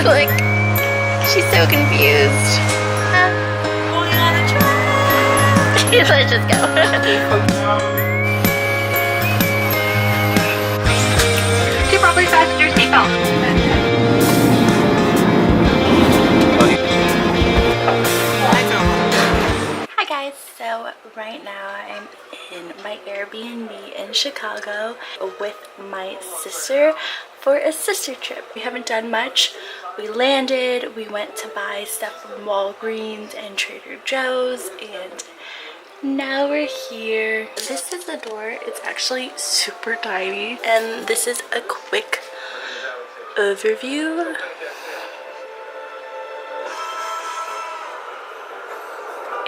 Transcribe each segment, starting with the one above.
Like, she's so confused. Going on a trip. Let's just go. Do properly fasten your seatbelt. Hi guys, so right now I'm in my Airbnb in Chicago with my sister for a sister trip. We haven't done much. We landed, we went to buy stuff from Walgreens and Trader Joe's, and now we're here. This is the door. It's actually super tiny, and this is a quick overview.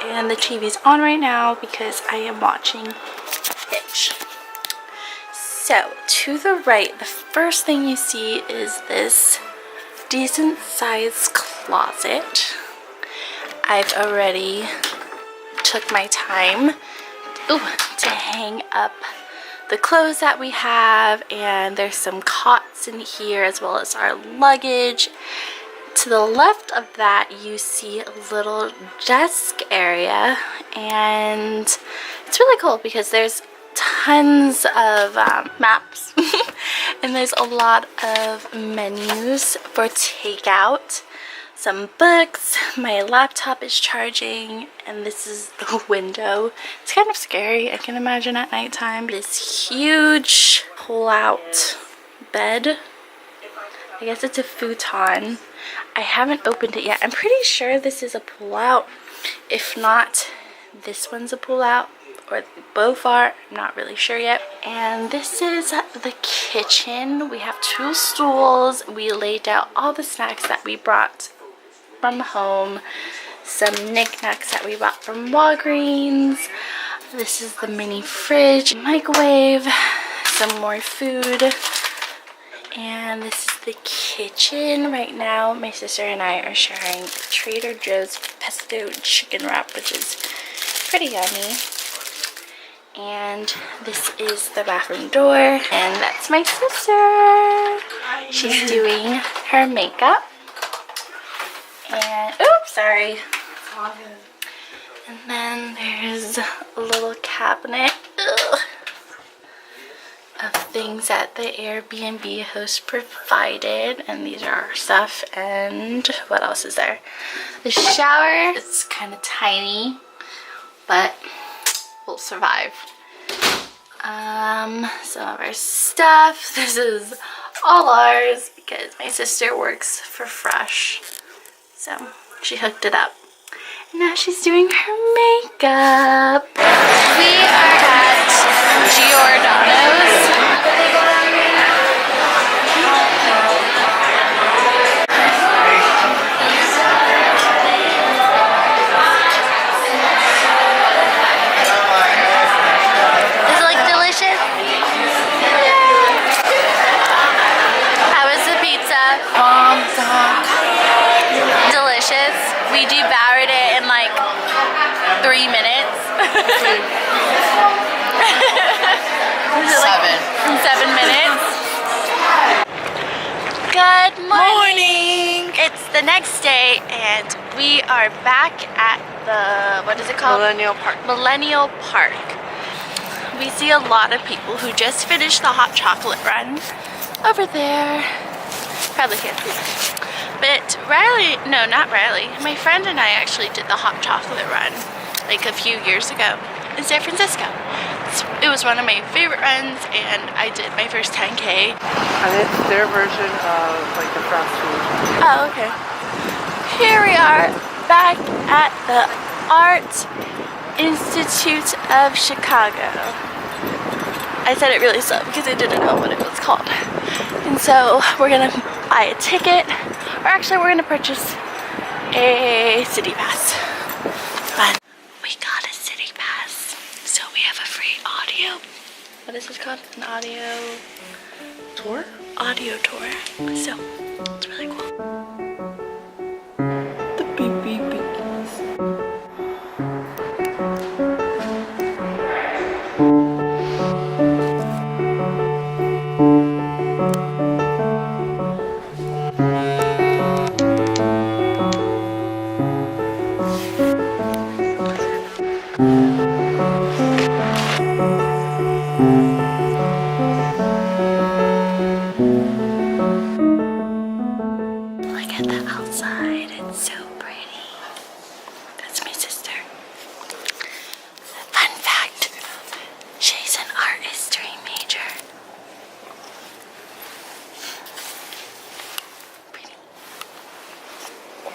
And the TV's on right now because I am watching Hitch. So to the right, the first thing you see is this decent sized closet. I've already took my time to hang up the clothes that we have, and there's some cots in here as well as our luggage. To the left of that, you see a little desk area, and it's really cool because there's tons of maps and there's a lot of menus for takeout, some books, my laptop is charging, and this is the window. It's kind of scary, I can imagine at nighttime. This huge pull-out bed. I guess it's a futon. I haven't opened it yet. I'm pretty sure this is a pull-out. If not, this one's a pull-out, or both are. I'm not really sure yet. And this is the kitchen. We have 2 stools. We laid out all the snacks that we brought from home. Some knickknacks that we bought from Walgreens. This is the mini fridge, microwave, some more food. And this is the kitchen. Right now, my sister and I are sharing Trader Joe's pesto chicken wrap, which is pretty yummy. And this is the bathroom door. And that's my sister. She's doing her makeup. And, oops, sorry. And then there's a little cabinet. Ugh, of things that the Airbnb host provided, and these are our stuff. And what else is there? The shower is kind of tiny, but we'll survive. Some of our stuff. This is all ours because my sister works for Fresh, so she hooked it up. And now she's doing her makeup. We are at Giordano's. Does it look delicious? How was the pizza? Delicious. We devoured it in like 3 minutes. 7 minutes. Good morning. It's the next day and we are back at the, what is it called? Millennial Park. Millennial Park. We see a lot of people who just finished the hot chocolate run over there. Probably can't see that. But Riley, no, not Riley. My friend and I actually did the hot chocolate run like a few years ago in San Francisco. It was one of my favorite runs, and I did my first 10K. And it's their version of like the fast food. Oh, okay. Here we are back at the Art Institute of Chicago. I said it really slow because I didn't know what it was called. And so we're gonna buy a ticket, or actually we're gonna purchase a city pass. But we got a city pass, so we have a free audio. What is this called? An audio Tour? Audio tour. So it's really cool. The baby biggies.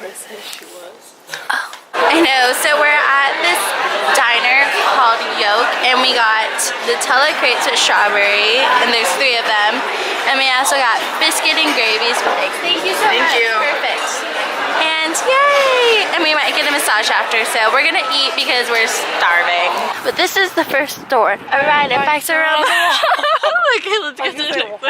I said she was. Oh, I know. So we're at this diner called Yoke, and we got Nutella crepes with strawberry, and there's 3 of them. And we also got biscuit and gravy sticks. Thank you so much. Thank you. Perfect. And yay! And we might get a massage after, so we're gonna eat because we're starving. But this is the first store. Alright, it backs around. Okay, let's get to the next one.